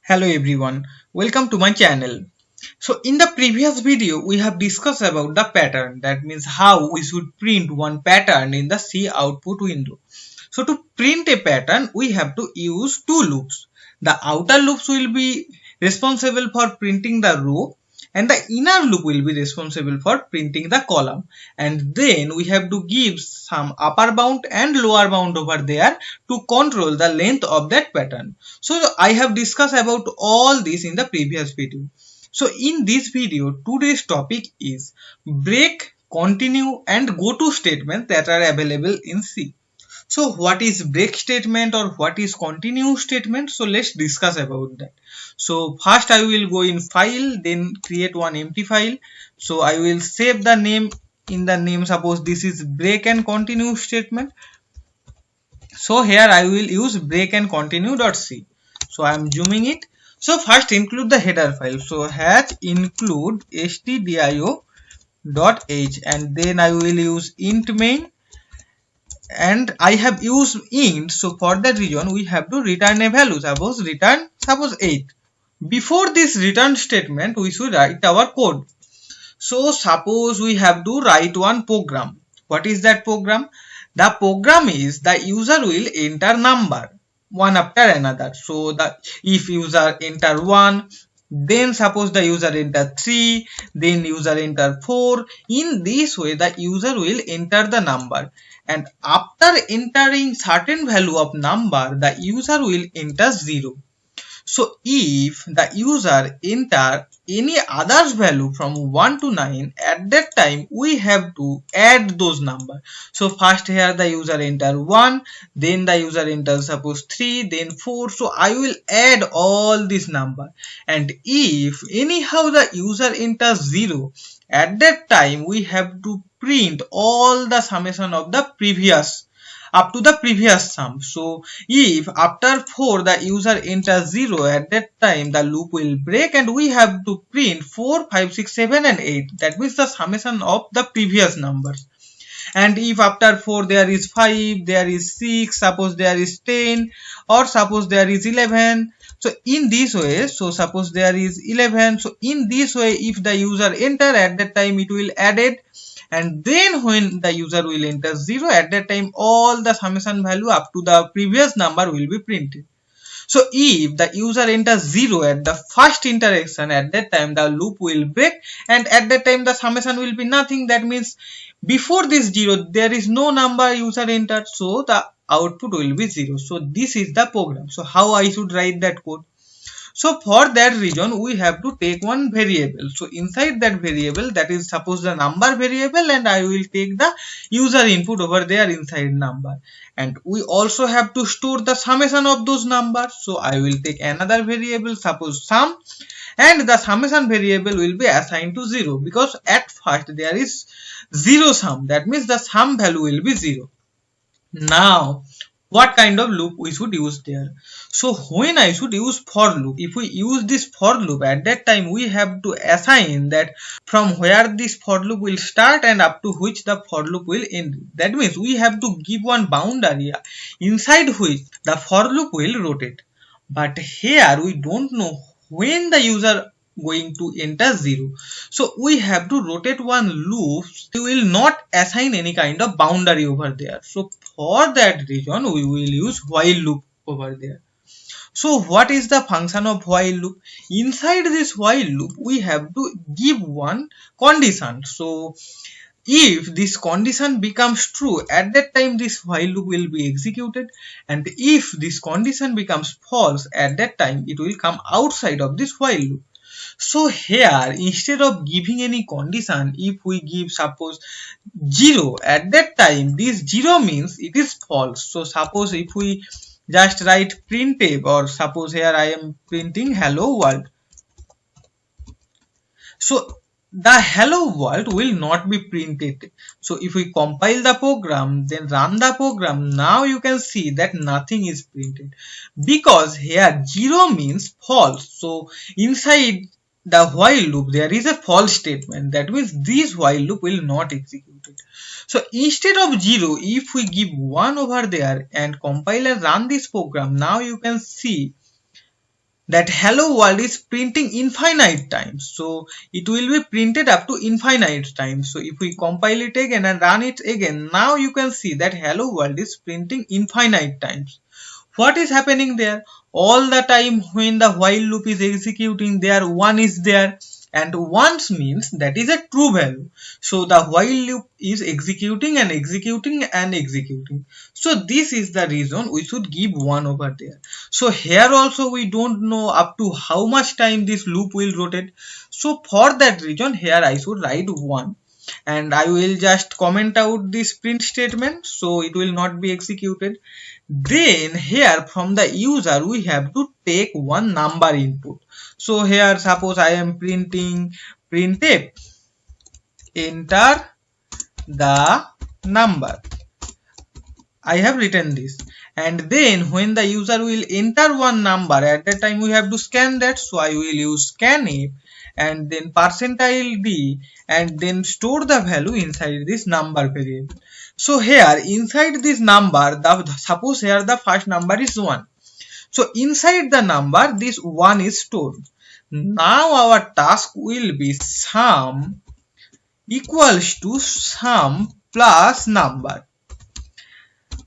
Hello everyone, welcome to my channel. So in the previous video we have discussed about the pattern, that means how we should print one pattern in the C output window. So to print a pattern we have to use two loops. The outer loops will be responsible for printing the row and the inner loop will be responsible for printing the column, and then we have to give some upper bound and lower bound over there to control the length of that pattern. So I have discussed about all this in the previous video. So in this video today's topic is break, continue and go to statements that are available in C. So what is break statement or what is continue statement? So let's discuss about that. So first I will go in file, then create one empty file. So I will save the name. In the name, suppose this is break and continue statement. So here I will use break and continue.c. So I am zooming it. So first include the header file. So hash include stdio.h, and then I will use int main, and I have used int. So for that reason we have to return a value, suppose 8. Before this return statement we should write our code. So suppose we have to write one program. What is that program? The program is the user will enter number one after another. So the if user enter 1, then suppose the user enter 3, then user enter 4. In this way the user will enter the number, and after entering certain value of number the user will enter 0. So if the user enter any others value from 1 to 9, at that time we have to add those numbers. So first here the user enter 1, then the user enter suppose 3, then 4. So I will add all this number, and if anyhow the user enters 0, at that time we have to print all the summation of the previous up to the previous sum. So if after 4 the user enters 0, at that time the loop will break and we have to print 4, 5, 6, 7 and 8. That means the summation of the previous numbers. And if after 4 there is 5, there is 6, suppose there is 10, or suppose there is 11. So in this way, so suppose there is 11. So in this way, if the user enter, at that time it will add it, and then when the user will enter 0, at that time all the summation value up to the previous number will be printed. So if the user enters 0 at the first interaction, at that time the loop will break, and at that time the summation will be nothing. That means before this 0 there is no number user entered, so the output will be 0. So this is the program. So how I should write that code? So for that reason we have to take one variable. So inside that variable, that is suppose the number variable, and I will take the user input over there inside number, and we also have to store the summation of those numbers. So I will take another variable, suppose sum, and the summation variable will be assigned to 0 because at first there is 0 sum. That means the sum value will be 0. Now what kind of loop we should use there? So when I should use for loop, if we use this for loop, at that time we have to assign that from where this for loop will start and up to which the for loop will end. That means we have to give one boundary inside which the for loop will rotate. But here we don't know when the user going to enter 0. So we have to rotate one loop. We will not assign any kind of boundary over there. So for that reason we will use while loop over there. So what is the function of while loop? Inside this while loop we have to give one condition. So if this condition becomes true, at that time this while loop will be executed, and if this condition becomes false, at that time it will come outside of this while loop. So here instead of giving any condition, if we give suppose 0, at that time this 0 means it is false. So suppose if we just write printf, or suppose here I am printing hello world. So the hello world will not be printed. So if we compile the program, then run the program, now you can see that nothing is printed because here 0 means false. So inside the while loop there is a false statement. That means this while loop will not execute it. So instead of 0, if we give 1 over there and compile and run this program, now you can see that hello world is printing infinite times, so it will be printed up to infinite times. So if we compile it again and run it again, now you can see that hello world is printing infinite times. What is happening there? All the time when the while loop is executing, there one is there, and once means that is a true value. So the while loop is executing and executing and executing. So this is the reason we should give 1 over there. So here also we don't know up to how much time this loop will rotate. So for that reason here I should write 1, and I will just comment out this print statement, so it will not be executed. Then here from the user we have to take one number input. So here suppose I am printing printf enter the number. I have written this, and then when the user will enter one number, at that time we have to scan that, so I will use scanf and then %d and then store the value inside this number variable. So here inside this number, suppose here the first number is 1. So inside the number this 1 is stored. Now our task will be sum equals to sum plus number.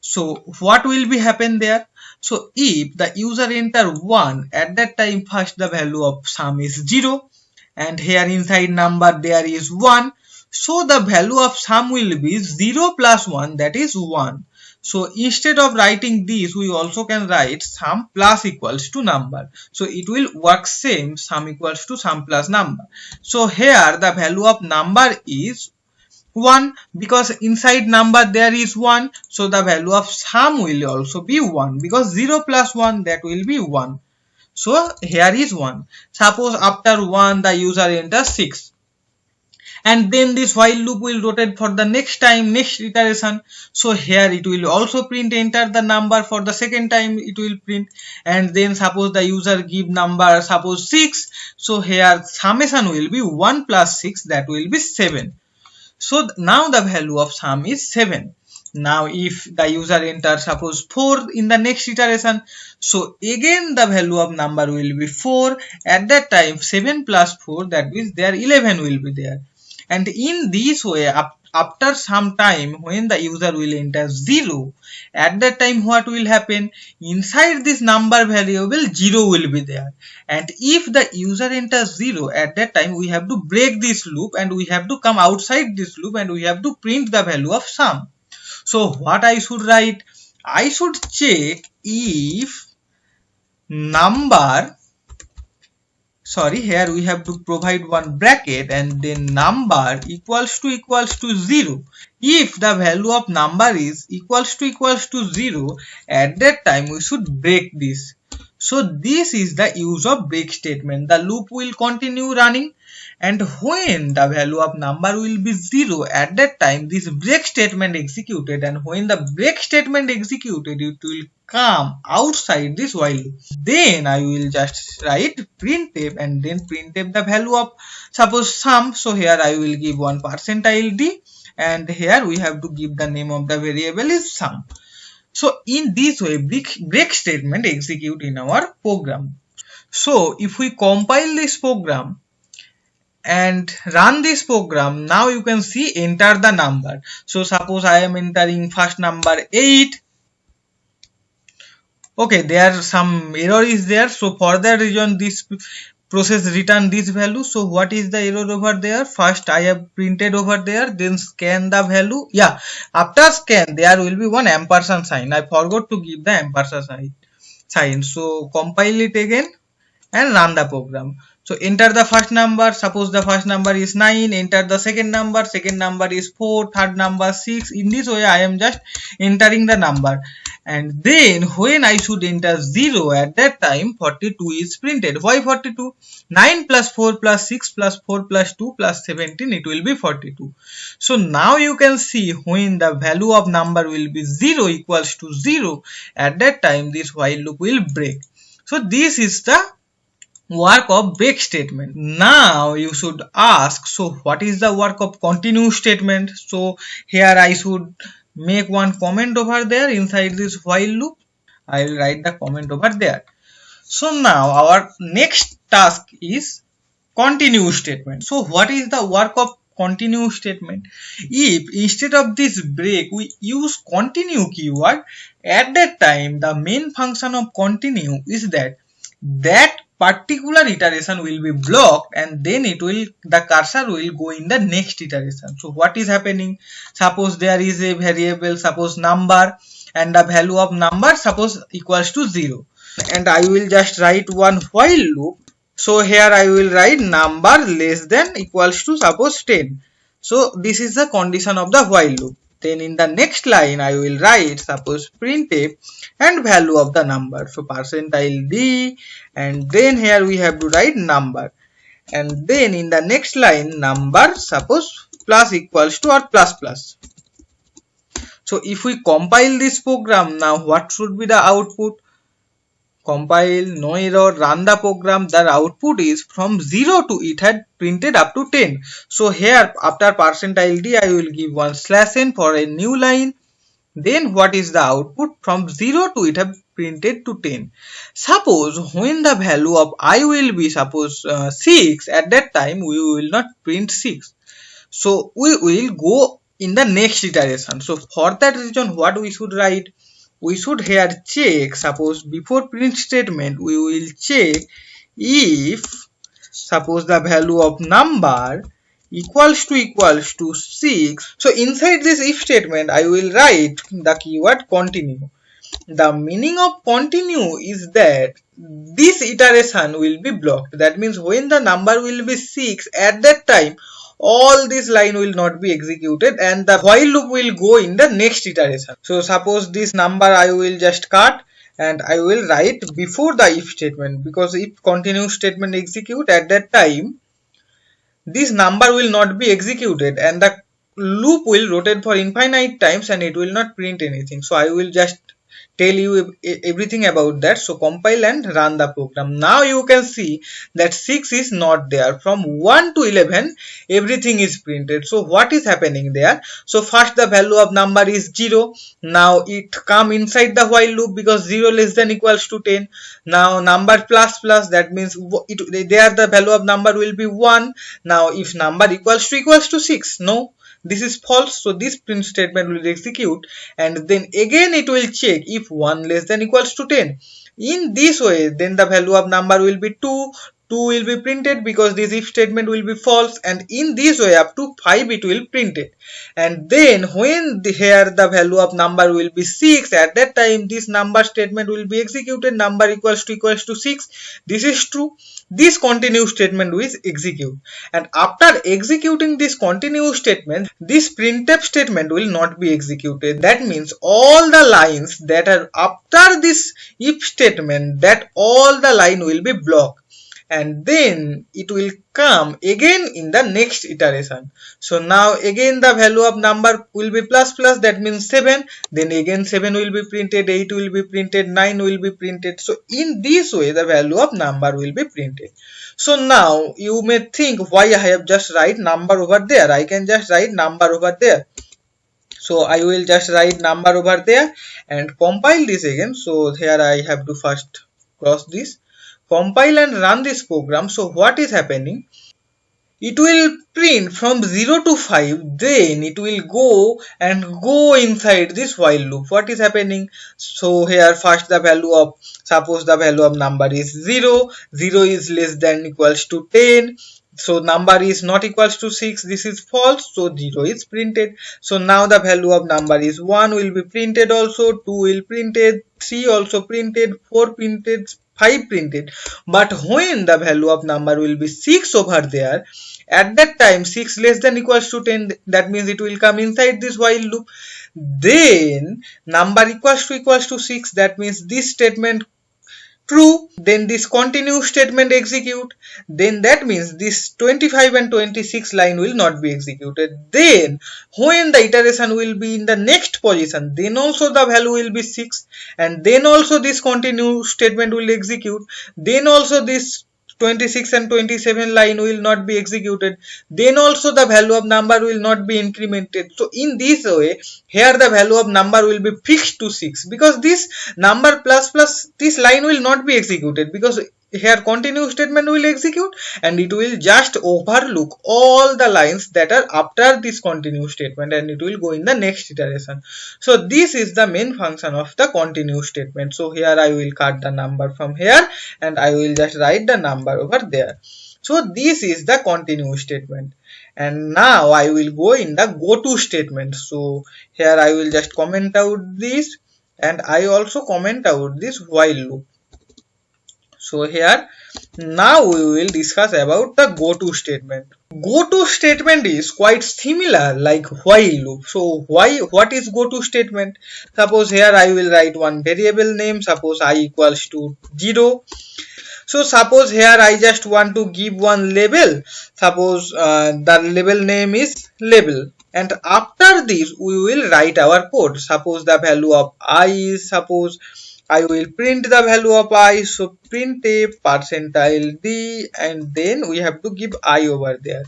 So what will be happen there? So if the user enter 1, at that time first the value of sum is 0, and here inside number there is 1. So the value of sum will be 0 plus 1, that is 1. So instead of writing this, we also can write sum plus equals to number. So it will work same, sum equals to sum plus number. So here the value of number is 1, because inside number there is 1, so the value of sum will also be 1, because 0 plus 1, that will be 1. So here is 1. Suppose after 1 the user enters 6, and then this while loop will rotate for the next time, next iteration. So here it will also print enter the number, for the second time it will print, and then suppose the user give number suppose 6, so here summation will be 1 plus 6, that will be 7. So now the value of sum is 7. Now if the user enters suppose 4 in the next iteration, so again the value of number will be 4. At that time 7 plus 4, that means there 11 will be there. And in this way, after some time when the user will enter 0, at that time what will happen? Inside this number variable 0 will be there, and if the user enters 0, at that time we have to break this loop and we have to come outside this loop and we have to print the value of sum. So what I should write? I should check if number, sorry, here we have to provide one bracket and then number equals to 0. If the value of number is equals to 0, at that time we should break this. So this is the use of break statement. The loop will continue running, and when the value of number will be 0, at that time this break statement executed, and when the break statement executed, it will come outside this while loop. Then I will just write printf and then printf the value of suppose sum. So here I will give 1 %d, and here we have to give the name of the variable is sum. So in this way break statement execute in our program. So if we compile this program and run this program, now you can see enter the number. So suppose I am entering first number 8. Okay, there some error is there, so for that reason this process return this value. So what is the error over there? First I have printed over there, then scan the value. Yeah, after scan there will be one ampersand sign. I forgot to give the ampersand sign. So compile it again and run the program. So enter the first number, suppose the first number is 9, enter the second number is 4, third number 6. In this way I am just entering the number, and then when I should enter 0, at that time 42 is printed. Why 42? 9 plus 4 plus 6 plus 4 plus 2 plus 17, it will be 42. So now you can see when the value of number will be 0 equals to 0, at that time this while loop will break. So this is the work of break statement. Now you should ask, so what is the work of continue statement? So here I should make one comment over there inside this while loop. I will write the comment over there. So now our next task is continue statement. So what is the work of continue statement? If instead of this break we use continue keyword, at that time the main function of continue is that that particular iteration will be blocked and then the cursor will go in the next iteration. So what is happening? Suppose there is a variable, suppose number, and the value of number suppose equals to 0, and I will just write one while loop. So here I will write number less than equals to suppose 10. So this is the condition of the while loop. Then in the next line I will write suppose printf and value of the number. So %d, and then here we have to write number. And then in the next line number suppose plus equals to or plus plus. So if we compile this program, now what should be the output? Compile, no error, run the program. The output is from 0 to it had printed up to 10. So here after %d I will give one /n for a new line. Then what is the output? From 0 to it have printed to 10. Suppose when the value of I will be suppose 6, at that time we will not print 6. So we will go in the next iteration. So for that reason what we should write? We should here check, suppose before print statement we will check if suppose the value of number equals to 6. So inside this if statement I will write the keyword continue. The meaning of continue is that this iteration will be blocked. That means when the number will be 6, at that time all this line will not be executed and the while loop will go in the next iteration. So suppose this number I will just cut and I will write before the if statement, because if continue statement execute, at that time this number will not be executed and the loop will rotate for infinite times and it will not print anything. So I will just tell you everything about that. So compile and run the program. Now you can see that 6 is not there. From 1 to 11 everything is printed. So what is happening there? So first the value of number is 0. Now it come inside the while loop because 0 less than equals to 10. Now number plus plus, that means there the value of number will be 1. Now if number equals to 6, no, this is false. So this print statement will execute and then again it will check if 1 less than equals to 10. In this way then the value of number will be 2. 2 will be printed because this if statement will be false, and in this way up to 5 it will print it. And then when here the value of number will be 6, at that time this number statement will be executed, number equals to 6. This is true. This continue statement will execute, and after executing this continue statement this printf statement will not be executed. That means all the lines that are after this if statement, that all the line will be blocked and then it will come again in the next iteration. So now again the value of number will be plus plus, that means 7, then again 7 will be printed, 8 will be printed, 9 will be printed. So in this way the value of number will be printed. So now you may think why I have just write number over there. I can just write number over there. So I will just write number over there and compile this again. So here I have to first cross this, compile and run this program. So what is happening? It will print from 0 to 5, then it will go inside this while loop. What is happening? So here first the value of, suppose the value of number is 0, 0 is less than equals to 10. So number is not equals to 6, this is false, so 0 is printed. So now the value of number is 1 will be printed also, 2 will printed, 3 also printed, 4 printed, 5 printed. But when the value of number will be 6 over there, at that time 6 less than equals to 10, that means it will come inside this while loop. Then number equals to 6, that means this statement true, then this continue statement execute, then that means this 25 and 26 line will not be executed. Then when the iteration will be in the next position, then also the value will be 6, and then also this continue statement will execute, then also this 26 and 27 line will not be executed. Then also the value of number will not be incremented. So in this way, here the value of number will be fixed to 6, because this number plus plus this line will not be executed, because here continue statement will execute and it will just overlook all the lines that are after this continue statement and it will go in the next iteration. So this is the main function of the continue statement. So here I will cut the number from here and I will just write the number over there. So this is the continue statement. And now I will go in the goto statement. So here I will just comment out this and I also comment out this while loop. So here now we will discuss about the goto statement. Goto statement is quite similar like while loop. So what is goto statement? Suppose here I will write one variable name, suppose I equals to 0. So suppose here I just want to give one label. Suppose the label name is label. And after this we will write our code. Suppose the value of I is, suppose I will print the value of I. So print a percentile d, and then we have to give I over there.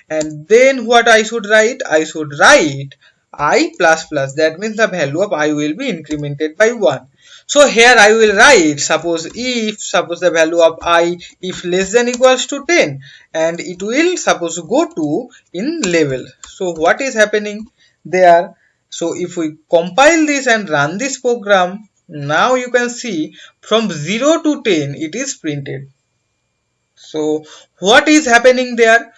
And then what I should write? I should write I plus plus. That means the value of I will be incremented by 1. So here I will write, suppose the value of I if less than equals to 10, and it will suppose go to in level. So what is happening there? So if we compile this and run this program, now you can see from 0 to 10 it is printed. So what is happening there?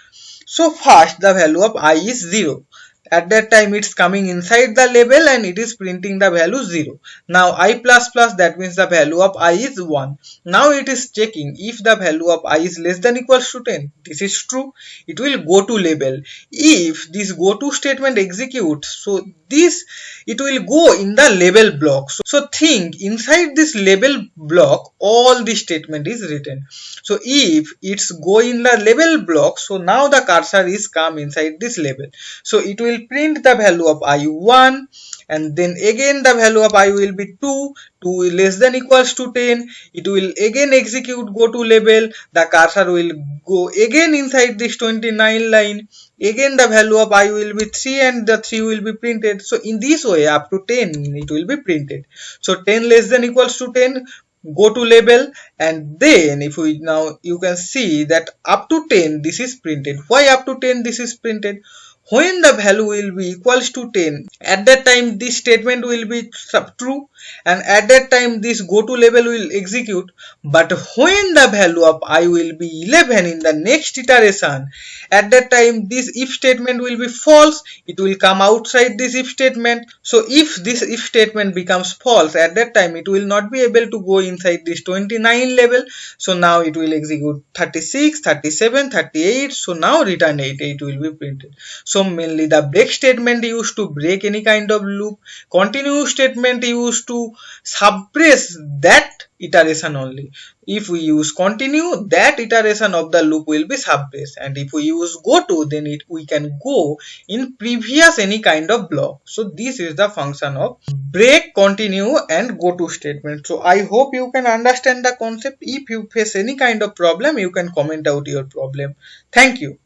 So first the value of I is 0. At that time it's coming inside the label and it is printing the value 0. Now I plus plus, that means the value of I is 1. Now it is checking if the value of I is less than equals to 10. This is true. It will go to label. If this go to statement executes, so this it will go in the label block. So think inside this label block all the statement is written. So if it's go in the label block, so now the cursor is come inside this label. So it will print the value of I1, and then again the value of I will be 2 less than equals to 10. It will again execute go to label. The cursor will go again inside this 29 line. Again the value of I will be 3 and the 3 will be printed. So in this way up to 10 it will be printed. So 10 less than equals to 10, go to label, and then if we now you can see that up to 10 this is printed. Why up to 10 this is printed? When the value will be equals to 10, at that time this statement will be true, and at that time this go to label will execute. But when the value of I will be 11 in the next iteration, at that time this if statement will be false. It will come outside this if statement. So if this if statement becomes false, at that time it will not be able to go inside this 29 level. So now it will execute 36, 37, 38. So now return 8 will be printed. So mainly the break statement used to break any kind of loop. Continue statement used to suppress that iteration only. If we use continue, that iteration of the loop will be suppressed, and if we use goto, then we can go in previous any kind of block. So this is the function of break, continue and goto statement. So I hope you can understand the concept. If you face any kind of problem, you can comment out your problem. Thank you.